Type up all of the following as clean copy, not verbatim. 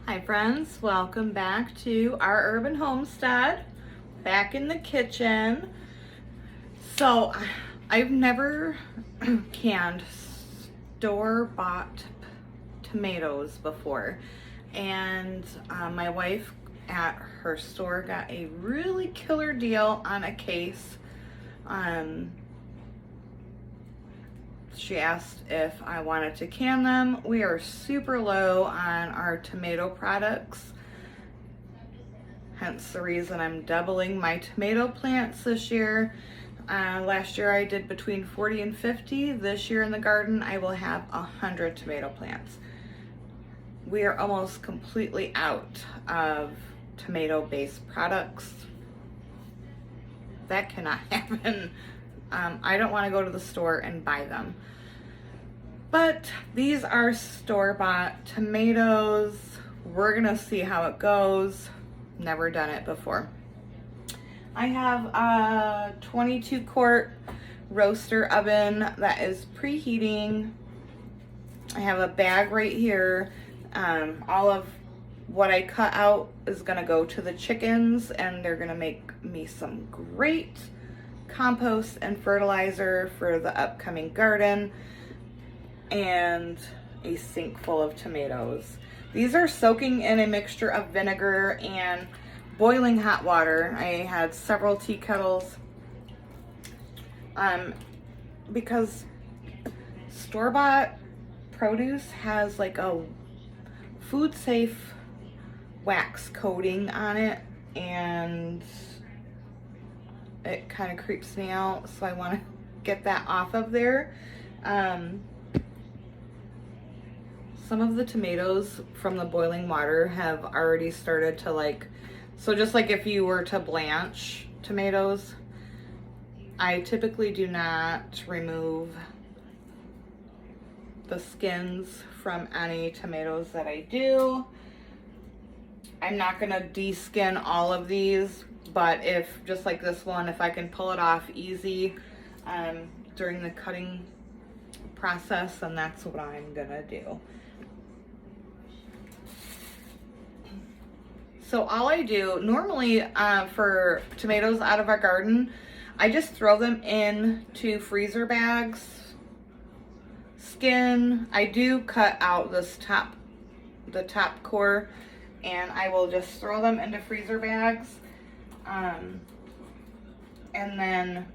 Hi friends, welcome back to our urban homestead, back in the kitchen. So I've never canned store-bought tomatoes before, and my wife at her store got a really killer deal on a case. She asked if I wanted to can them. We are super low on our tomato products, hence the reason I'm doubling my tomato plants this year. Last year I did between 40 and 50. This year in the garden I will have 100 tomato plants. We are almost completely out of tomato-based products. That cannot happen. I don't want to go to the store and buy them. But these are store-bought tomatoes. We're gonna see how it goes. Never done it before. I have a 22 quart roaster oven that is preheating. I have a bag right here. All of what I cut out is gonna go to the chickens, and they're gonna make me some great compost and fertilizer for the upcoming garden, and a sink full of tomatoes. These are soaking in a mixture of vinegar and boiling hot water. I had several tea kettles because store-bought produce has like a food safe wax coating on it, and it kind of creeps me out, so I want to get that off of there. Some of the tomatoes from the boiling water have already started to so just like if you were to blanch tomatoes, I typically do not remove the skins from any tomatoes that I do. I'm not gonna de-skin all of these, but if, just like this one, if I can pull it off easy during the cutting process, then that's what I'm gonna do. So all I do normally for tomatoes out of our garden, I just throw them into freezer bags. Skin, I do cut out this the top core, and I will just throw them into freezer bags. And then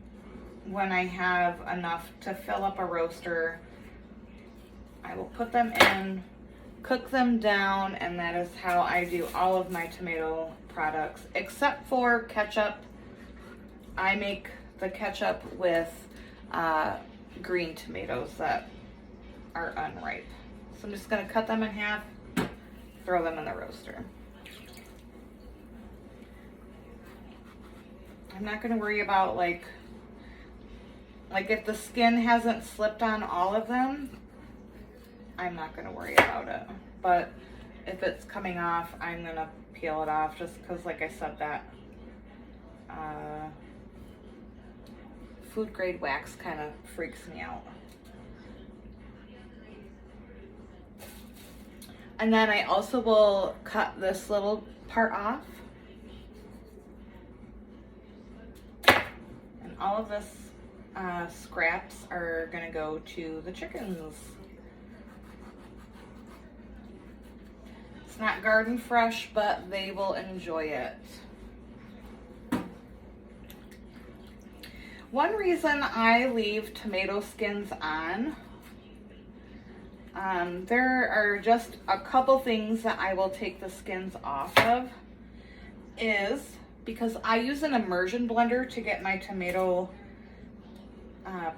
when I have enough to fill up a roaster, I will put them in, cook them down, and that is how I do all of my tomato products, except for ketchup. I make the ketchup with green tomatoes that are unripe. So I'm just gonna cut them in half, throw them in the roaster. I'm not gonna worry about like if the skin hasn't slipped on all of them, I'm not gonna worry about it. But if it's coming off, I'm gonna peel it off, just because, like I said, that food grade wax kind of freaks me out. And then I also will cut this little part off. And all of this scraps are gonna go to the chickens. It's not garden fresh, but they will enjoy it. One reason I leave tomato skins on, there are just a couple things that I will take the skins off of, is because I use an immersion blender to get my tomato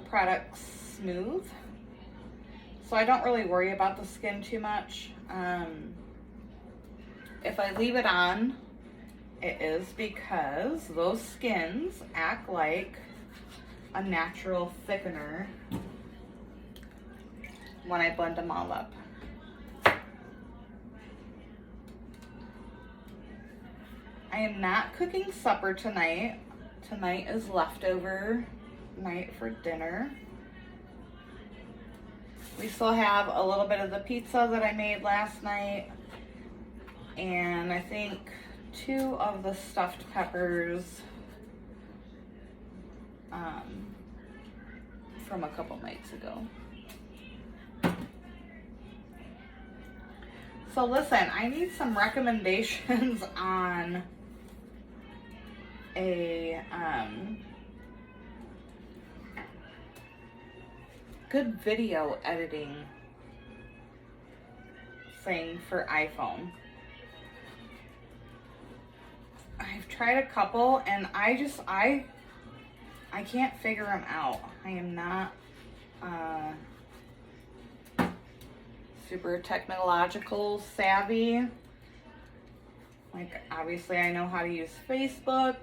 products smooth. So I don't really worry about the skin too much. If I leave it on, it is because those skins act like a natural thickener when I blend them all up. I am not cooking supper tonight. Tonight is leftover night for dinner. We still have a little bit of the pizza that I made last night. and I think 2 of the stuffed peppers from a couple nights ago. So listen, I need some recommendations on a good video editing thing for iPhone. I've tried a couple and I can't figure them out. I am not super technological savvy. Like, obviously I know how to use Facebook.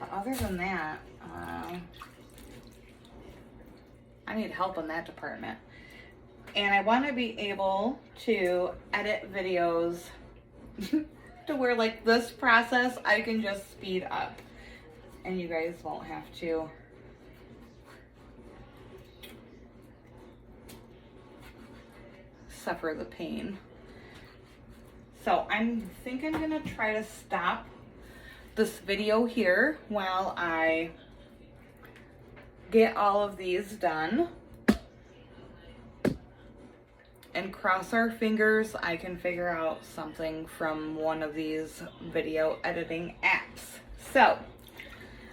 But other than that, I need help in that department. And I want to be able to edit videos to where, like, this process I can just speed up and you guys won't have to suffer the pain. So I think I'm gonna try to stop this video here while I get all of these done, and cross our fingers I can figure out something from one of these video editing apps. So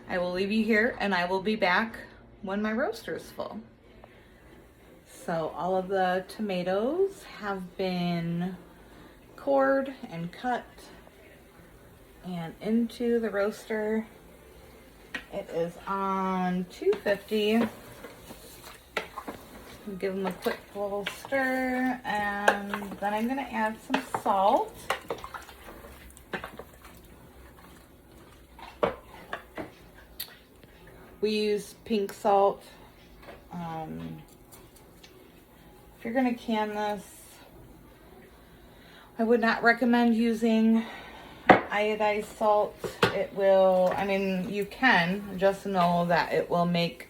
I will leave you here and I will be back when my roaster is full. So all of the tomatoes have been cored and cut and into the roaster. It is on 250. Give them a quick little stir, and then I'm gonna add some salt. We use pink salt. If you're gonna can this, I would not recommend using iodized salt. It will, I mean, you can, just know that it will make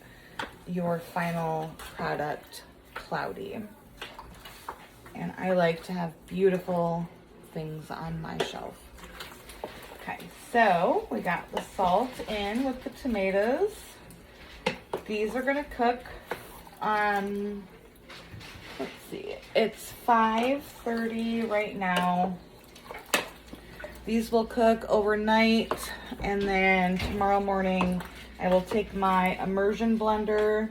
your final product cloudy. And I like to have beautiful things on my shelf. Okay, so we got the salt in with the tomatoes. These are gonna cook on, let's see, it's 5:30 right now. These will cook overnight, and then tomorrow morning I will take my Immersion blender,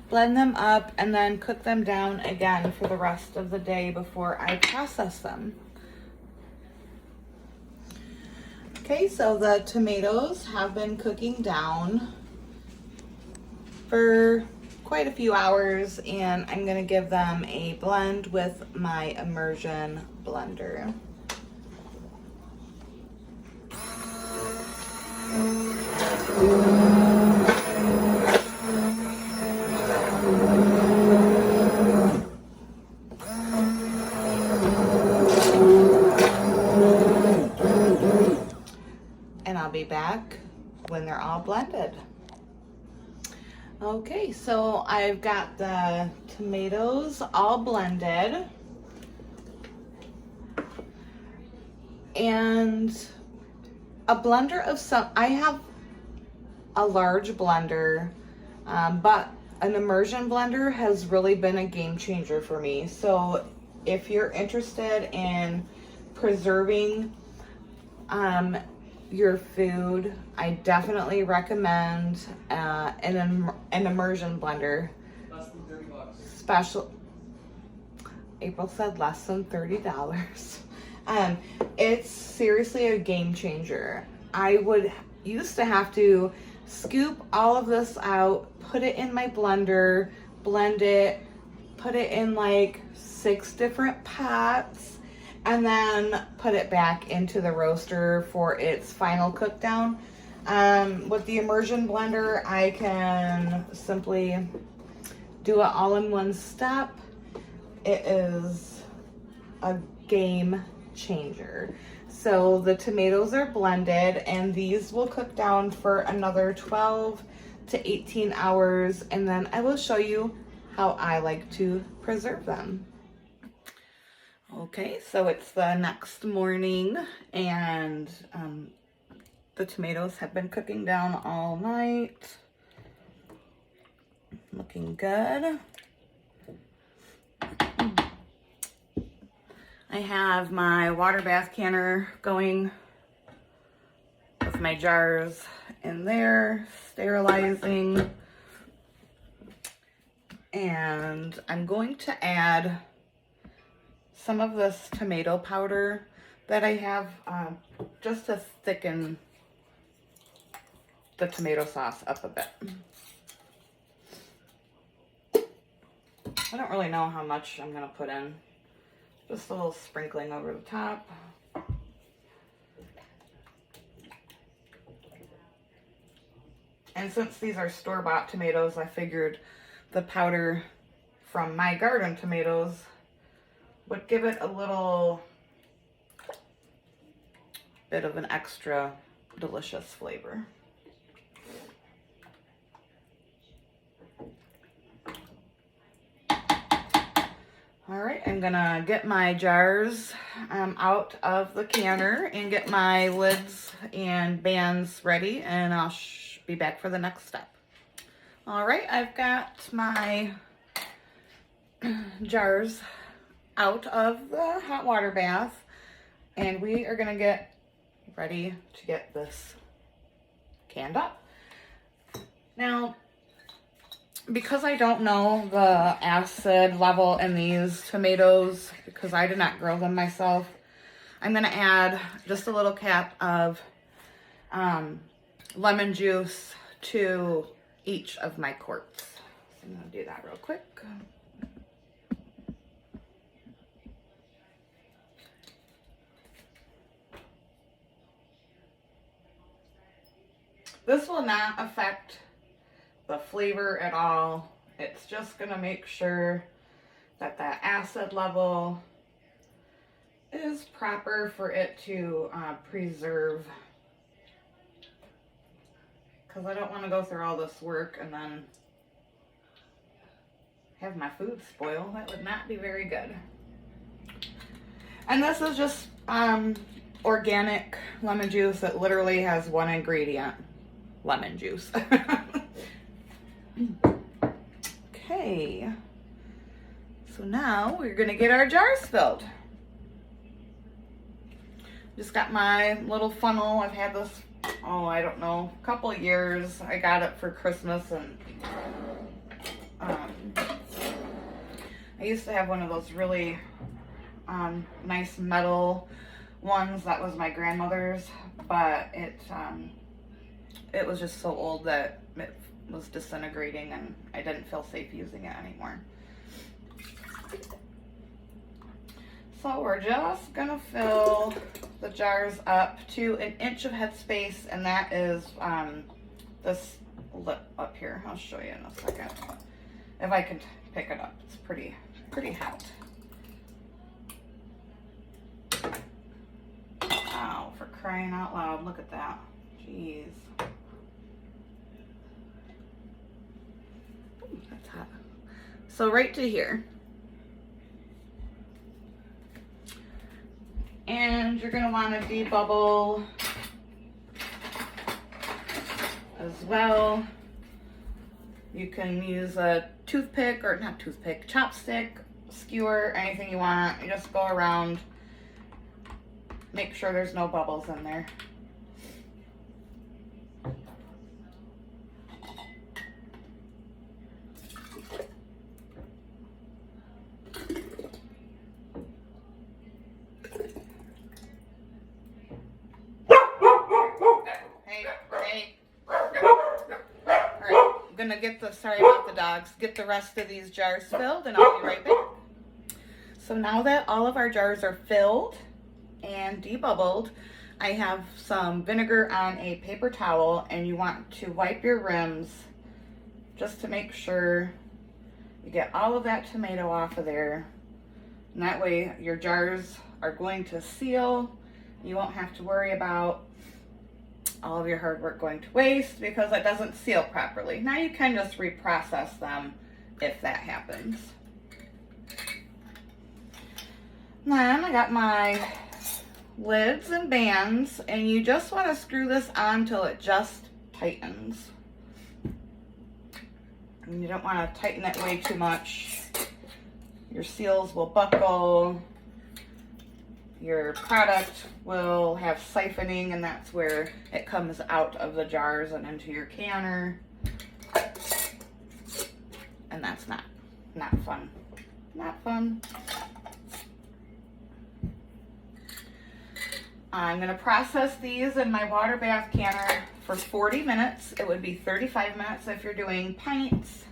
blend them up, and then cook them down again for the rest of the day before I process them. Okay, so the tomatoes have been cooking down for quite a few hours, and I'm gonna give them a blend with my Immersion blender. And I'll be back when they're all blended. Okay, so I've got the tomatoes all blended, and a blender of some, I have a large blender, but an Immersion blender has really been a game changer for me. So if you're interested in preserving your food, I definitely recommend an Immersion blender. Less than $30. Special. April said less than $30. It's seriously a game changer. I would used to have to scoop all of this out, put it in my blender, blend it, put it in like 6 different pots, and then put it back into the roaster for its final cook down. With the Immersion blender, I can simply do it all in one step. It is a game changer. So the tomatoes are blended, and these will cook down for another 12 to 18 hours, and then I will show you how I like to preserve them. Okay, so it's the next morning, and the tomatoes have been cooking down all night. Looking good. I have my water bath canner going with my jars in there, sterilizing. And I'm going to add some of this tomato powder that I have just to thicken the tomato sauce up a bit. I don't really know how much I'm gonna put in. Just a little sprinkling over the top. And since these are store-bought tomatoes, I figured the powder from my garden tomatoes would give it a little bit of an extra delicious flavor. All right, I'm gonna get my jars out of the canner and get my lids and bands ready, and I'll be back for the next step. All right, I've got my jars out of the hot water bath, and we are gonna get ready to get this canned up. Now, because I don't know the acid level in these tomatoes, because I did not grow them myself, I'm gonna add just a little cap of lemon juice to each of my quarts. So I'm gonna do that real quick. This will not affect the flavor at all. It's just gonna make sure that that acid level is proper for it to preserve, because I don't want to go through all this work and then have my food spoil. That would not be very good. And this is just organic lemon juice. It literally has one ingredient: lemon juice. Okay, so now we're gonna get our jars filled. Just got my little funnel. I've had this, oh, I don't know, a couple of years. I got it for Christmas, and I used to have one of those really nice metal ones that was my grandmother's, but it was just so old that it was disintegrating, and I didn't feel safe using it anymore. So we're just gonna fill the jars up to 1 inch of headspace, and that is this lip up here. I'll show you in a second if I can pick it up. It's pretty hot. Ow, for crying out loud, look at that. Jeez. Ooh, that's hot. So right to here. And you're gonna wanna debubble as well. You can use a toothpick, or not toothpick, chopstick, skewer, anything you want. You just go around, make sure there's no bubbles in there. Sorry about the dogs. Get the rest of these jars filled, and I'll be right back. So now that all of our jars are filled and debubbled, I have some vinegar on a paper towel, and you want to wipe your rims just to make sure you get all of that tomato off of there. And that way your jars are going to seal. You won't have to worry about all of your hard work going to waste because it doesn't seal properly. Now you can just reprocess them if that happens. Then I got my lids and bands, and you just want to screw this on till it just tightens. And you don't want to tighten it way too much. Your seals will buckle. Your product will have siphoning, and that's where it comes out of the jars and into your canner. And that's not fun. Not fun. I'm going to process these in my water bath canner for 40 minutes. It would be 35 minutes if you're doing pints.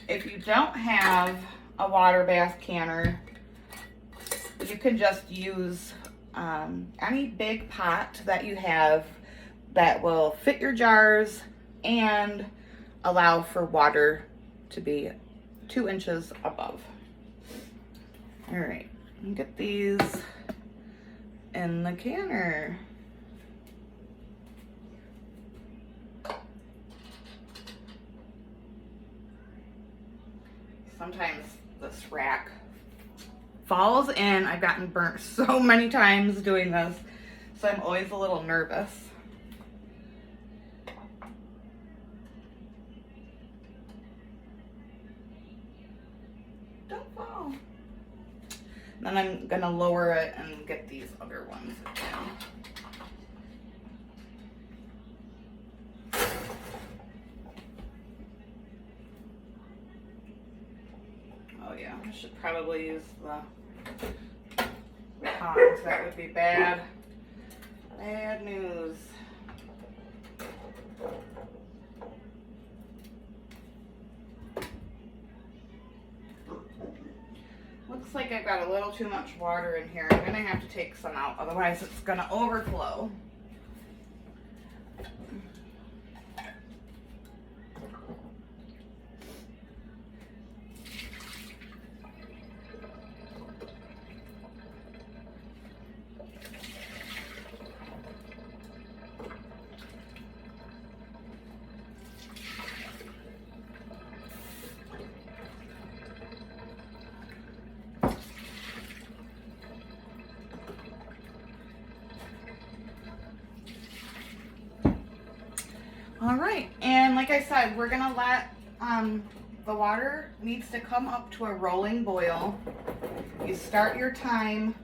If you don't have a water bath canner, you can just use any big pot that you have that will fit your jars and allow for water to be 2 inches above. All right, get these in the canner. Sometimes this rack falls in. I've gotten burnt so many times doing this, so I'm always a little nervous. Don't fall. Then I'm gonna lower it and get these other ones down. Oh yeah, I should probably use the tongs. That would be bad. Bad news. Looks like I've got a little too much water in here. I'm gonna have to take some out, otherwise it's gonna overflow. All right, and like I said, we're gonna let the water needs to come up to a rolling boil. You start your time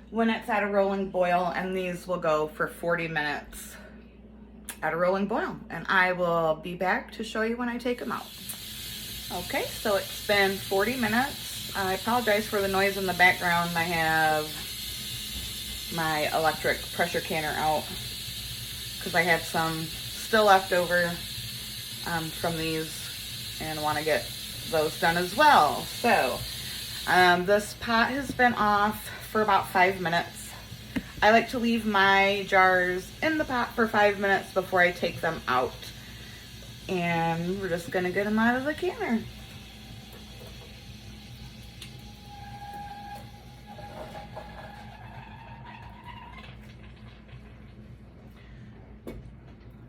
when it's at a rolling boil, and these will go for 40 minutes at a rolling boil. And I will be back to show you when I take them out. Okay, so it's been 40 minutes. I apologize for the noise in the background. I have my electric pressure canner out because I had some still left over from these and want to get those done as well. So this pot has been off for about 5 minutes. I like to leave my jars in the pot for 5 minutes before I take them out. And we're just gonna get them out of the canner.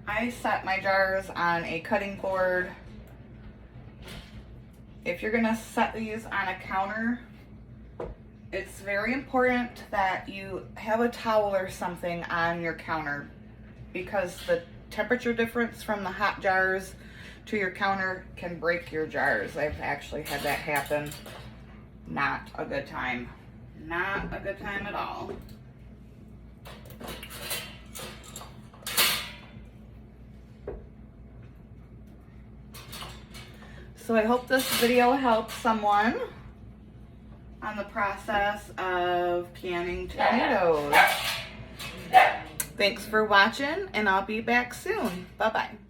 I set my jars on a cutting board. If you're gonna set these on a counter, it's very important that you have a towel or something on your counter, because the temperature difference from the hot jars to your counter can break your jars. I've actually had that happen. Not a good time. Not a good time at all. So I hope this video helps someone on the process of canning tomatoes. Thanks for watching, and I'll be back soon. Bye-bye.